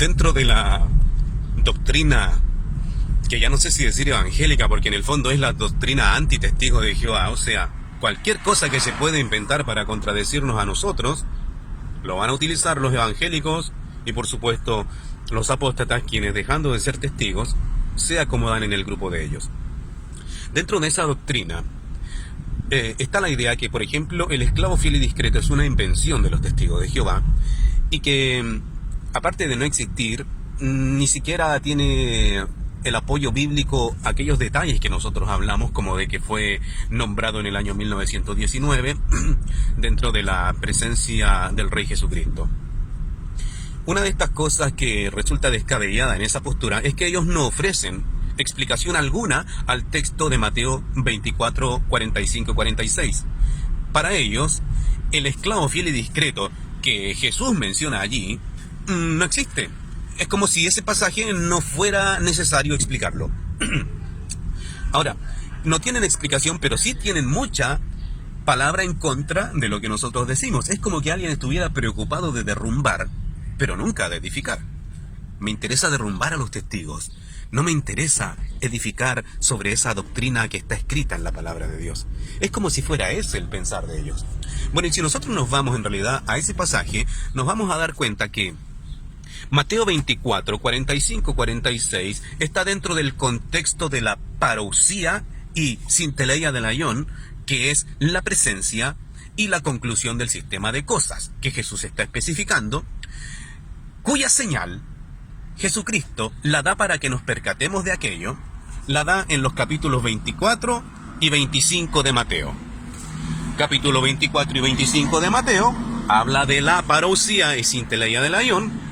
dentro de la doctrina, que ya no sé si decir evangélica, porque en el fondo es la doctrina anti-testigo de Jehová, o sea, cualquier cosa que se pueda inventar para contradecirnos a nosotros, lo van a utilizar los evangélicos y por supuesto los apóstatas, quienes dejando de ser testigos, se acomodan en el grupo de ellos. Dentro de esa doctrina está la idea que, por ejemplo, el esclavo fiel y discreto es una invención de los testigos de Jehová y que, aparte de no existir, ni siquiera tiene el apoyo bíblico aquellos detalles que nosotros hablamos, como de que fue nombrado en el año 1919 dentro de la presencia del Rey Jesucristo. Una de estas cosas que resulta descabellada en esa postura es que ellos no ofrecen explicación alguna al texto de Mateo 24, 45 y 46. Para ellos, el esclavo fiel y discreto que Jesús menciona allí no existe. Es como si ese pasaje no fuera necesario explicarlo. Ahora, no tienen explicación, pero sí tienen mucha palabra en contra de lo que nosotros decimos. Es como que alguien estuviera preocupado de derrumbar, pero nunca de edificar. Me interesa derrumbar a los testigos. No me interesa edificar sobre esa doctrina que está escrita en la palabra de Dios. Es como si fuera ese el pensar de ellos. Bueno, y si nosotros nos vamos en realidad a ese pasaje, nos vamos a dar cuenta que Mateo 24, 45, 46 está dentro del contexto de la parousia y sinteleia del aion, que es la presencia y la conclusión del sistema de cosas que Jesús está especificando, cuya señal Jesucristo la da para que nos percatemos de aquello, la da en los capítulos 24 y 25 de Mateo. Capítulo 24 y 25 de Mateo habla de la parousia y sinteleia del aion,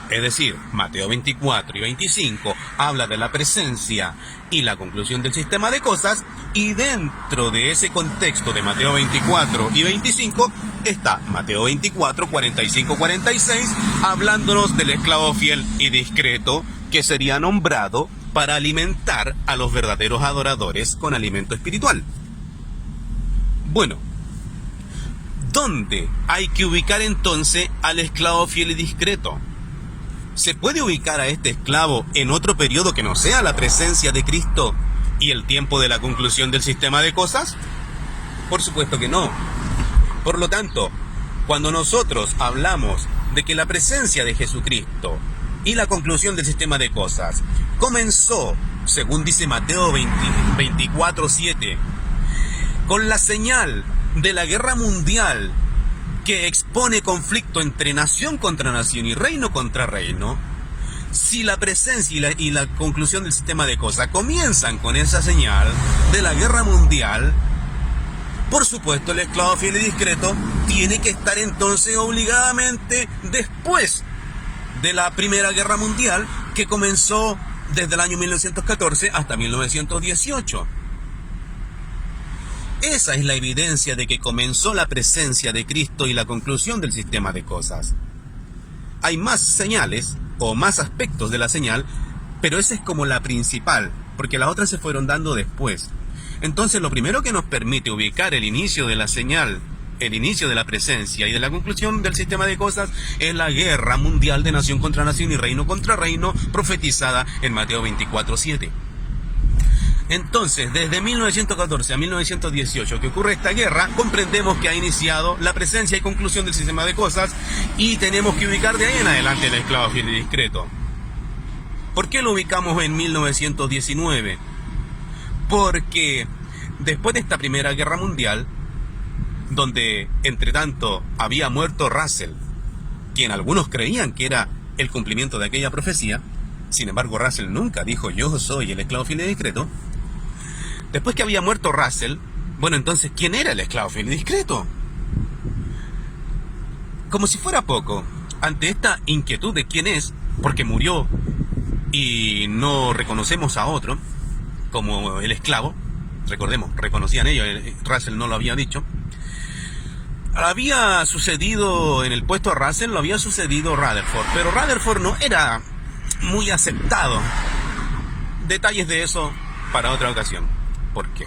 es decir, Mateo 24 y 25 habla de la presencia y la conclusión del sistema de cosas, y dentro de ese contexto de Mateo 24 y 25 está Mateo 24, 45, 46, hablándonos del esclavo fiel y discreto que sería nombrado para alimentar a los verdaderos adoradores con alimento espiritual. Bueno, ¿dónde hay que ubicar entonces al esclavo fiel y discreto? ¿Se puede ubicar a este esclavo en otro periodo que no sea la presencia de Cristo y el tiempo de la conclusión del sistema de cosas? Por supuesto que no. Por lo tanto, cuando nosotros hablamos de que la presencia de Jesucristo y la conclusión del sistema de cosas comenzó, según dice Mateo 24, 7, con la señal de la guerra mundial que expone conflicto entre nación contra nación y reino contra reino, si la presencia y la conclusión del sistema de cosas comienzan con esa señal de la guerra mundial, por supuesto el esclavo fiel y discreto tiene que estar entonces obligadamente después de la Primera Guerra Mundial, que comenzó desde el año 1914 hasta 1918. Esa es la evidencia de que comenzó la presencia de Cristo y la conclusión del sistema de cosas. Hay más señales o más aspectos de la señal, pero esa es como la principal, porque las otras se fueron dando después. Entonces, lo primero que nos permite ubicar el inicio de la señal, el inicio de la presencia y de la conclusión del sistema de cosas, es la guerra mundial de nación contra nación y reino contra reino, profetizada en Mateo 24, 7. Entonces, desde 1914 a 1918 que ocurre esta guerra, comprendemos que ha iniciado la presencia y conclusión del sistema de cosas, y tenemos que ubicar de ahí en adelante el esclavo fiel y discreto. ¿Por qué lo ubicamos en 1919? Porque después de esta Primera Guerra Mundial, donde entre tanto había muerto Russell, quien algunos creían que era el cumplimiento de aquella profecía, sin embargo Russell nunca dijo yo soy el esclavo fiel y discreto. Después que había muerto Russell, bueno, entonces, ¿quién era el esclavo fiel y discreto? Como si fuera poco, ante esta inquietud de quién es, porque murió y no reconocemos a otro como el esclavo, recordemos, reconocían ellos, Russell no lo había dicho, había sucedido en el puesto a Russell, lo había sucedido Rutherford, pero Rutherford no era muy aceptado. Detalles de eso para otra ocasión. ¿Por qué?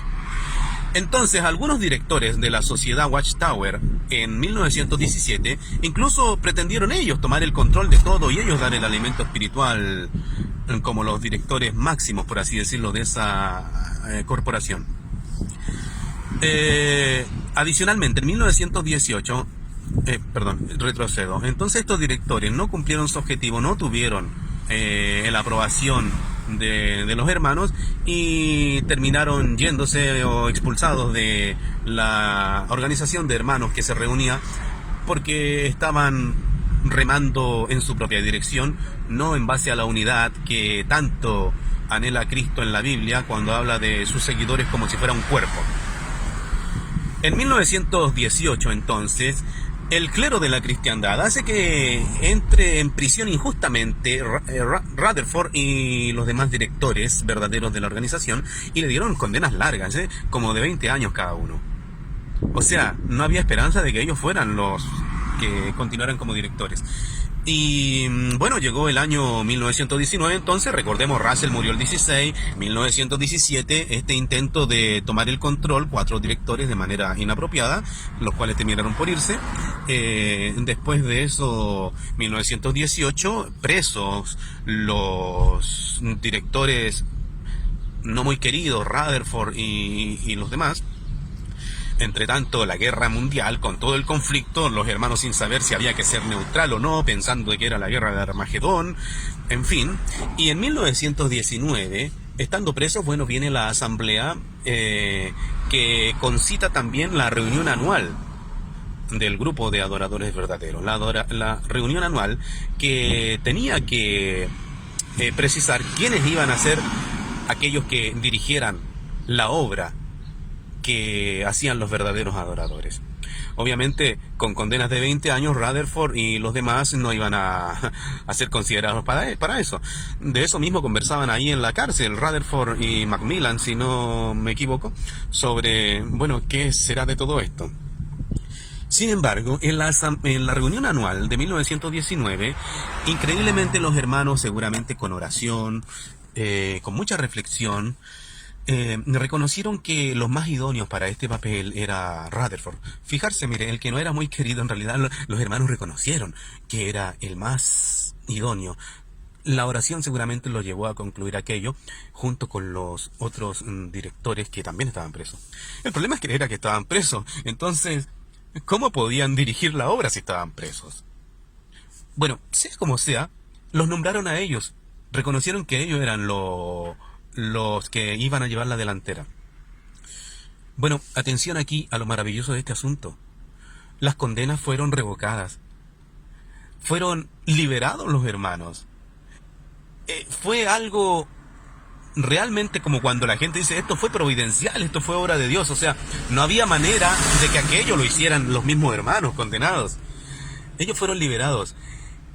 Entonces, algunos directores de la sociedad Watchtower en 1917 incluso pretendieron ellos tomar el control de todo y ellos dar el alimento espiritual como los directores máximos, por así decirlo, de esa corporación. Adicionalmente, en 1918, retrocedo. Entonces estos directores no cumplieron su objetivo, no tuvieron la aprobación de los hermanos y terminaron yéndose o expulsados de la organización de hermanos que se reunía porque estaban remando en su propia dirección, no en base a la unidad que tanto anhela Cristo en la Biblia cuando habla de sus seguidores como si fuera un cuerpo. En 1918, entonces, el clero de la cristiandad hace que entre en prisión injustamente Rutherford y los demás directores verdaderos de la organización y le dieron condenas largas, como de 20 años cada uno. O sea, no había esperanza de que ellos fueran los que continuaran como directores. Y bueno, llegó el año 1919, entonces recordemos, Russell murió el 16, 1917, este intento de tomar el control, 4 directores de manera inapropiada, los cuales terminaron por irse. Después de eso, 1918, presos los directores no muy queridos, Rutherford y los demás. Entre tanto, la guerra mundial, con todo el conflicto, los hermanos sin saber si había que ser neutral o no, pensando que era la guerra de Armagedón, en fin. Y en 1919, estando presos, bueno, viene la asamblea que concita también la reunión anual del grupo de adoradores verdaderos. La reunión anual que tenía que precisar quiénes iban a ser aquellos que dirigieran la obra que hacían los verdaderos adoradores. Obviamente, con condenas de 20 años, Rutherford y los demás no iban a ser considerados para eso. De eso mismo conversaban ahí en la cárcel, Rutherford y Macmillan, si no me equivoco, sobre, bueno, ¿qué será de todo esto? Sin embargo, en la reunión anual de 1919, increíblemente los hermanos, seguramente con oración, con mucha reflexión, reconocieron que los más idóneos para este papel era Rutherford. Fijarse, mire, el que no era muy querido, en realidad los hermanos reconocieron que era el más idóneo. La oración seguramente lo llevó a concluir aquello, junto con los otros directores que también estaban presos. El problema es que era que estaban presos, entonces, ¿cómo podían dirigir la obra si estaban presos? Bueno, sea como sea, los nombraron a ellos, reconocieron que ellos eran los que iban a llevar la delantera. Bueno, atención aquí a lo maravilloso de este asunto. Las condenas fueron revocadas. Fueron liberados los hermanos. Fue algo realmente como cuando la gente dice, esto fue providencial, esto fue obra de Dios. O sea, no había manera de que aquello lo hicieran los mismos hermanos condenados. Ellos fueron liberados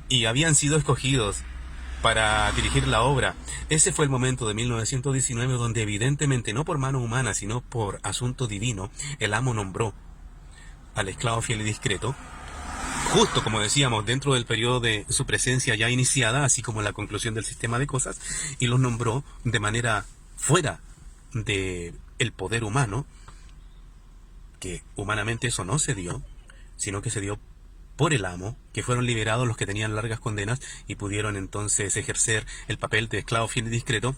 y habían sido escogidos para dirigir la obra. Ese fue el momento de 1919 donde evidentemente, no por mano humana, sino por asunto divino, el amo nombró al esclavo fiel y discreto, justo como decíamos, dentro del periodo de su presencia ya iniciada, así como la conclusión del sistema de cosas, y los nombró de manera fuera de el poder humano, que humanamente eso no se dio, sino que se dio por el amo, que fueron liberados los que tenían largas condenas y pudieron entonces ejercer el papel de esclavo fiel y discreto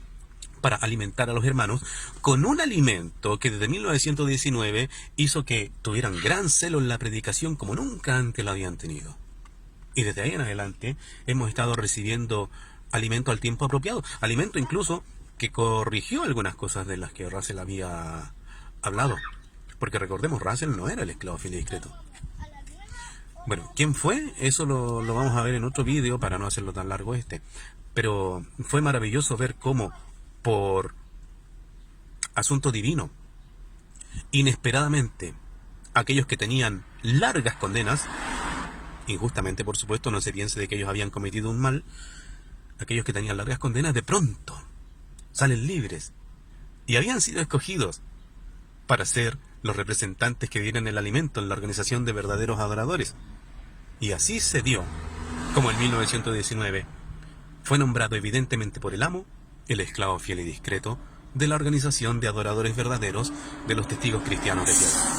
para alimentar a los hermanos con un alimento que desde 1919 hizo que tuvieran gran celo en la predicación como nunca antes lo habían tenido. Y desde ahí en adelante hemos estado recibiendo alimento al tiempo apropiado, alimento incluso que corrigió algunas cosas de las que Russell había hablado, porque recordemos, Russell no era el esclavo fiel y discreto. Bueno, ¿quién fue? Eso lo vamos a ver en otro vídeo para no hacerlo tan largo pero fue maravilloso ver cómo por asunto divino, inesperadamente, aquellos que tenían largas condenas, injustamente por supuesto, no se piense de que ellos habían cometido un mal, aquellos que tenían largas condenas de pronto salen libres y habían sido escogidos para ser los representantes que dieran el alimento en la organización de verdaderos adoradores. Y así se dio, como en 1919 fue nombrado evidentemente por el amo, el esclavo fiel y discreto, de la Organización de Adoradores Verdaderos de los Testigos Cristianos de Jehová.